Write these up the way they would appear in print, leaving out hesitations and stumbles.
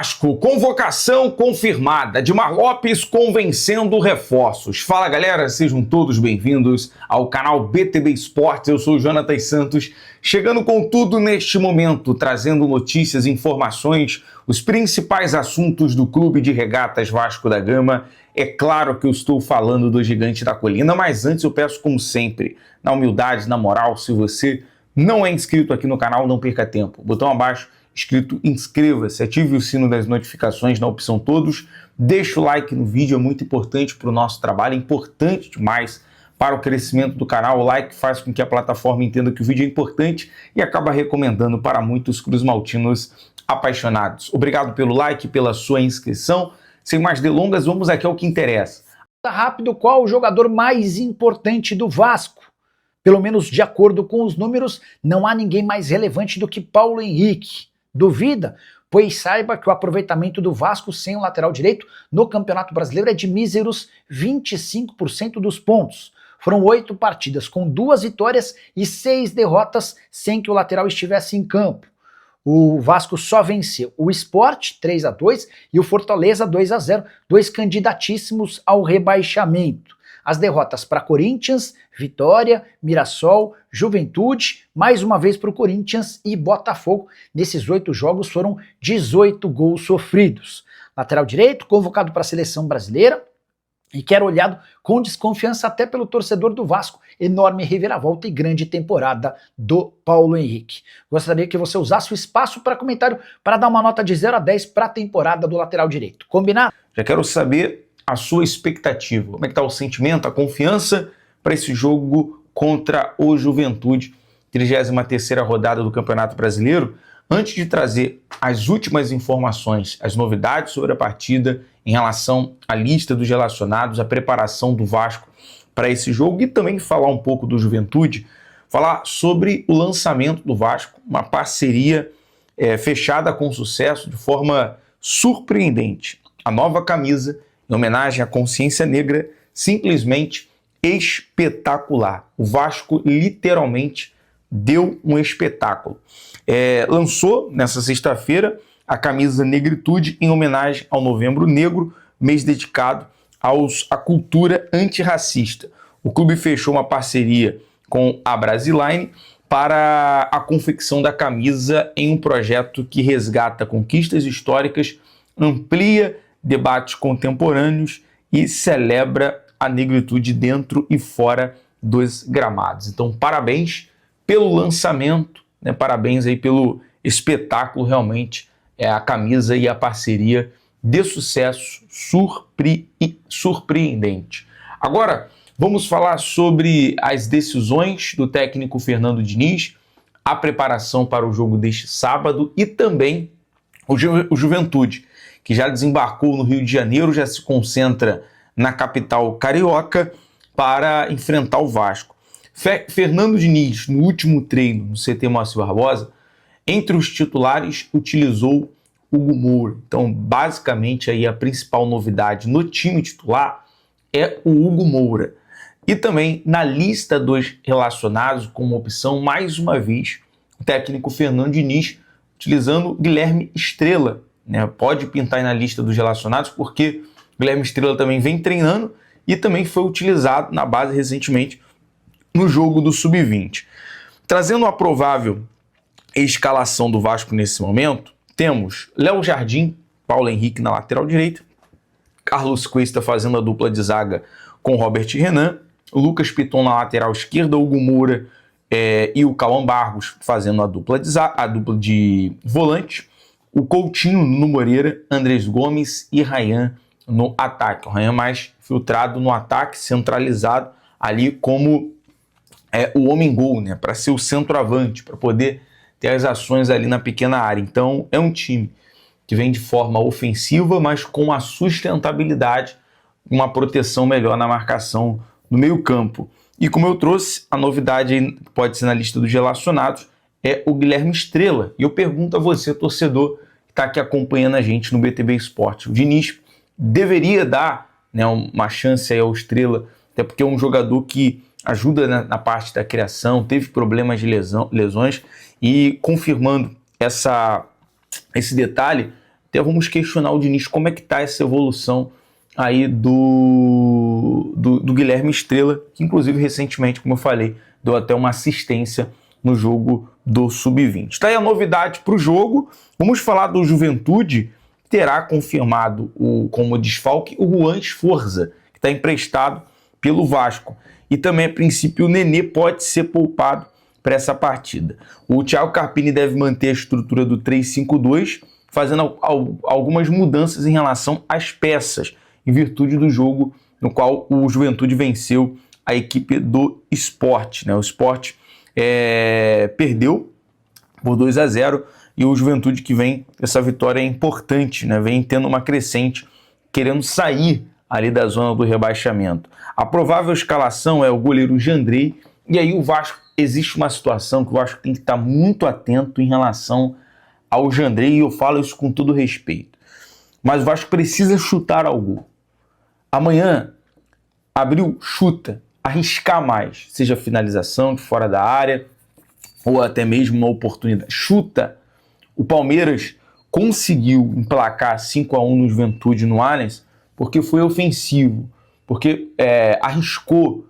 Vasco, convocação confirmada. Dimar Lopes convencendo reforços. Fala galera, sejam todos bem-vindos ao canal BTB Esportes. Eu sou o Jonatas Santos, chegando com tudo neste momento, trazendo notícias, informações, os principais assuntos do Clube de Regatas Vasco da Gama. É claro que eu estou falando do Gigante da Colina, mas antes eu peço, como sempre, na humildade, na moral, se você não é inscrito aqui no canal, não perca tempo. Botão abaixo escrito inscreva-se, ative o sino das notificações na opção todos, deixa o like no vídeo, é muito importante para o nosso trabalho, é importante demais para o crescimento do canal. O like faz com que a plataforma entenda que o vídeo é importante e acaba recomendando para muitos cruzmaltinos apaixonados. Obrigado pelo like, pela sua inscrição. Sem mais delongas, vamos aqui ao que interessa. Rápido, qual o jogador mais importante do Vasco? Pelo menos de acordo com os números, não há ninguém mais relevante do que Paulo Henrique. Duvida? Pois saiba que o aproveitamento do Vasco sem o lateral direito no Campeonato Brasileiro é de míseros 25% dos pontos. Foram 8 partidas com 2 vitórias e 6 derrotas sem que o lateral estivesse em campo. O Vasco só venceu o Sport 3-2 e o Fortaleza 2-0, dois candidatíssimos ao rebaixamento. As derrotas para Corinthians, Vitória, Mirassol, Juventude, mais uma vez para o Corinthians e Botafogo. Nesses 8 jogos foram 18 gols sofridos. Lateral direito, convocado para a seleção brasileira e que era olhado com desconfiança até pelo torcedor do Vasco. Enorme reviravolta e grande temporada do Paulo Henrique. Gostaria que você usasse o espaço para comentário para dar uma nota de 0 a 10 para a temporada do lateral direito. Combinado? Já quero saber a sua expectativa, como é que está o sentimento, a confiança para esse jogo contra o Juventude, 33ª rodada do Campeonato Brasileiro. Antes de trazer as últimas informações, as novidades sobre a partida em relação à lista dos relacionados, a preparação do Vasco para esse jogo e também falar um pouco do Juventude, falar sobre o lançamento do Vasco, uma parceria fechada com sucesso de forma surpreendente. A nova camisa em homenagem à consciência negra, simplesmente espetacular. O Vasco literalmente deu um espetáculo. Lançou nessa sexta-feira a camisa Negritude em homenagem ao Novembro Negro, mês dedicado à cultura antirracista. O clube fechou uma parceria com a Brasiline para a confecção da camisa em um projeto que resgata conquistas históricas, amplia debates contemporâneos e celebra a negritude dentro e fora dos gramados. Então, parabéns pelo lançamento, né? Parabéns aí pelo espetáculo, realmente a camisa e a parceria de sucesso surpreendente. Agora, vamos falar sobre as decisões do técnico Fernando Diniz, a preparação para o jogo deste sábado e também o Juventude, que já desembarcou no Rio de Janeiro, já se concentra na capital carioca para enfrentar o Vasco. Fernando Diniz, no último treino no CT Moacir Barbosa, entre os titulares utilizou Hugo Moura. Então, basicamente, aí a principal novidade no time titular é o Hugo Moura. E também na lista dos relacionados como opção, mais uma vez, o técnico Fernando Diniz utilizando Guilherme Estrela. Pode pintar aí na lista dos relacionados, porque o Guilherme Estrela também vem treinando e também foi utilizado na base recentemente no jogo do Sub-20. Trazendo a provável escalação do Vasco nesse momento, temos Léo Jardim, Paulo Henrique na lateral direita, Carlos Cuesta fazendo a dupla de zaga com Robert Renan, Lucas Piton na lateral esquerda, Hugo Moura e o Cauã Barros fazendo a dupla de volante, o Coutinho no Moreira, Andrés Gomes e Ryan no ataque. O Ryan mais filtrado no ataque, centralizado ali como o homem-gol, né? Para ser o centroavante, para poder ter as ações ali na pequena área. Então é um time que vem de forma ofensiva, mas com a sustentabilidade, uma proteção melhor na marcação no meio-campo. E como eu trouxe, a novidade aí, pode ser na lista dos relacionados, é o Guilherme Estrela. E eu pergunto a você, torcedor, que está aqui acompanhando a gente no BTB Esportes. O Diniz deveria dar, né, uma chance aí ao Estrela, até porque é um jogador que ajuda na parte da criação, teve problemas de lesões, e confirmando esse detalhe, até vamos questionar o Diniz como é que está essa evolução aí do Guilherme Estrela, que inclusive recentemente, como eu falei, deu até uma assistência no jogo do Sub-20. Está aí a novidade para o jogo. Vamos falar do Juventude, que terá confirmado como desfalque o Juan Sforza, que está emprestado pelo Vasco. E também, a princípio, o Nenê pode ser poupado para essa partida. O Thiago Carpini deve manter a estrutura do 3-5-2, fazendo algumas mudanças em relação às peças, em virtude do jogo no qual o Juventude venceu a equipe do Sport, né? O Sport perdeu por 2-0 e o Juventude que vem, essa vitória é importante, né? Vem tendo uma crescente, querendo sair ali da zona do rebaixamento. A provável escalação é o goleiro Jandrei, e aí o Vasco, existe uma situação que o Vasco tem que estar muito atento em relação ao Jandrei, e eu falo isso com todo respeito. Mas o Vasco precisa chutar ao gol. Amanhã, Abril chuta, arriscar mais, seja finalização de fora da área, ou até mesmo uma oportunidade. Chuta. O Palmeiras conseguiu emplacar 5-1 no Juventude no Allianz porque foi ofensivo, porque arriscou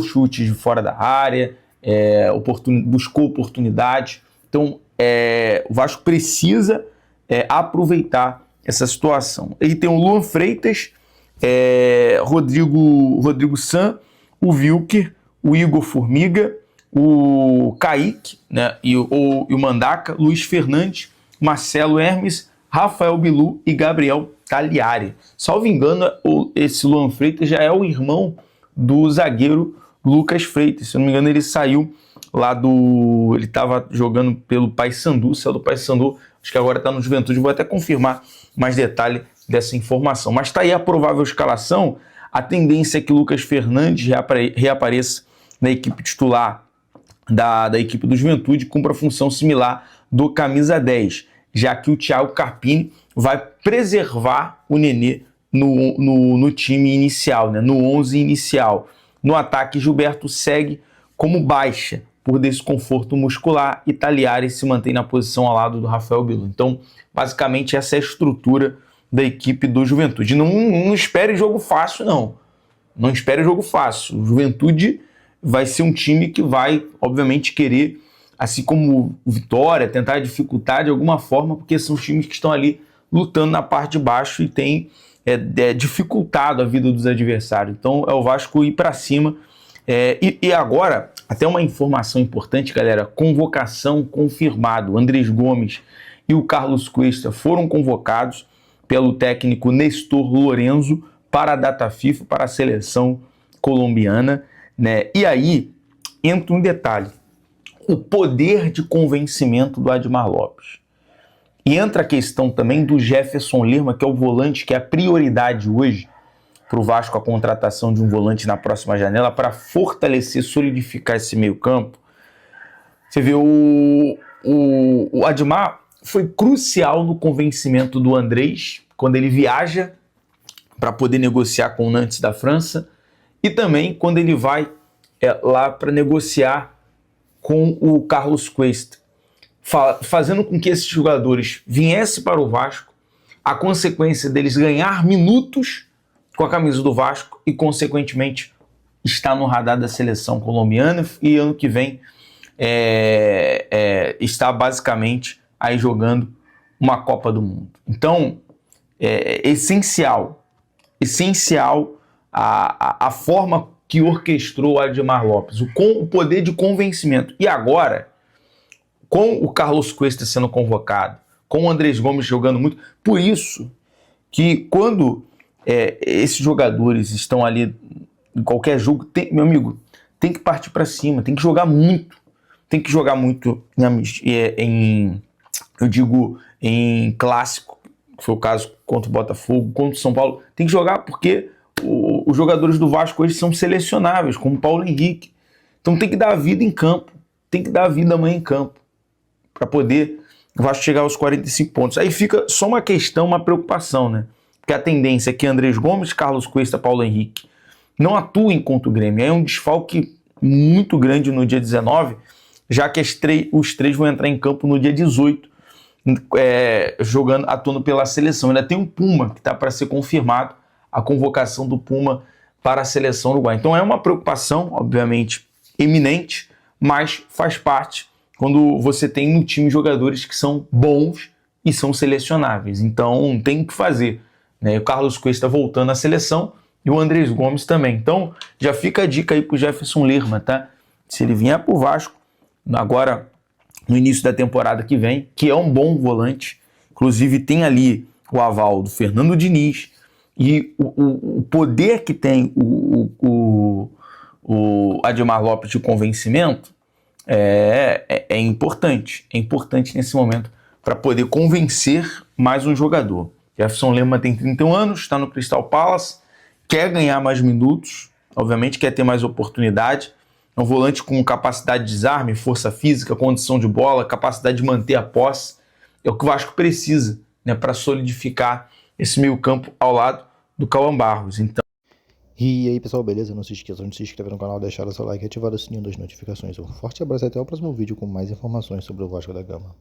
chutes de fora da área, buscou oportunidades. Então, o Vasco precisa aproveitar essa situação. Ele tem o Luan Freitas, Rodrigo San, o Wilker, o Igor Formiga, o Kaique, né, e o Mandaca, Luiz Fernandes, Marcelo Hermes, Rafael Bilu e Gabriel Cagliari. Salvo engano, esse Luan Freitas já é o irmão do zagueiro Lucas Freitas. Se eu não me engano, ele saiu lá ele estava jogando pelo Paysandu, saiu do Paysandu, acho que agora está no Juventude, vou até confirmar mais detalhe dessa informação. Mas está aí a provável escalação. A tendência é que Lucas Fernandes reapareça na equipe titular da equipe do Juventude, cumpra função similar do camisa 10, já que o Thiago Carpini vai preservar o Nenê no time inicial, né, no 11 inicial. No ataque, Gilberto segue como baixa por desconforto muscular e Cagliari se mantém na posição ao lado do Rafael Bilu. Então, basicamente, essa é a estrutura da equipe do Juventude. Não espere jogo fácil, não. Não espere jogo fácil. O Juventude vai ser um time que vai, obviamente, querer, assim como o Vitória, tentar dificultar de alguma forma, porque são times que estão ali lutando na parte de baixo e tem dificultado a vida dos adversários. Então, é o Vasco ir para cima. E agora, até uma informação importante, galera, convocação confirmada. O Andrés Gomes e o Carlos Cuesta foram convocados pelo técnico Nestor Lorenzo para a data FIFA, para a seleção colombiana, né? E aí entra um detalhe: o poder de convencimento do Admar Lopes. E entra a questão também do Jefferson Lerma, que é o volante que é a prioridade hoje para o Vasco, a contratação de um volante na próxima janela para fortalecer, solidificar esse meio campo. Você vê, o Admar foi crucial no convencimento do Andrés, quando ele viaja para poder negociar com o Nantes da França, e também quando ele vai lá para negociar com o Carlos Cuesta, fazendo com que esses jogadores viessem para o Vasco, a consequência deles ganhar minutos com a camisa do Vasco e, consequentemente, estar no radar da seleção colombiana e ano que vem está basicamente aí jogando uma Copa do Mundo. Então, é essencial a forma que orquestrou o Admar Lopes, com o poder de convencimento. E agora, com o Carlos Cuesta sendo convocado, com o Andrés Gomes jogando muito, por isso que quando esses jogadores estão ali em qualquer jogo, meu amigo, tem que partir para cima, tem que jogar muito. Tem que jogar muito em clássico, que foi o caso contra o Botafogo, contra o São Paulo. Tem que jogar porque os jogadores do Vasco hoje são selecionáveis, como o Paulo Henrique. Então tem que dar vida em campo, tem que dar vida amanhã em campo, para poder o Vasco chegar aos 45 pontos. Aí fica só uma questão, uma preocupação, né? Porque a tendência é que Andrés Gomes, Carlos Cuesta, Paulo Henrique não atuem contra o Grêmio. É um desfalque muito grande no dia 19, já que os três vão entrar em campo no dia 18, atuando pela seleção. Ainda tem um Puma que está para ser confirmado, a convocação do Puma para a seleção uruguaia. Então é uma preocupação, obviamente, eminente, mas faz parte quando você tem no time jogadores que são bons e são selecionáveis. Então tem o que fazer, né? O Carlos Cuesta está voltando à seleção e o Andrés Gomes também. Então já fica a dica aí pro Jefferson Lerma, tá? Se ele vier pro Vasco, agora no início da temporada que vem, que é um bom volante, inclusive tem ali o aval do Fernando Diniz e o poder que tem o Ademar Lopes de convencimento é importante. É importante nesse momento para poder convencer mais um jogador. Jefferson Lerma tem 31 anos, está no Crystal Palace, quer ganhar mais minutos, obviamente quer ter mais oportunidade. É um volante com capacidade de desarme, força física, condição de bola, capacidade de manter a posse. É o que o Vasco precisa, né, para solidificar esse meio-campo ao lado do Cauã Barros. Então, E aí pessoal, beleza? Não se esqueçam de se inscrever no canal, deixar o seu like e ativar o sininho das notificações. Um forte abraço e até o próximo vídeo com mais informações sobre o Vasco da Gama.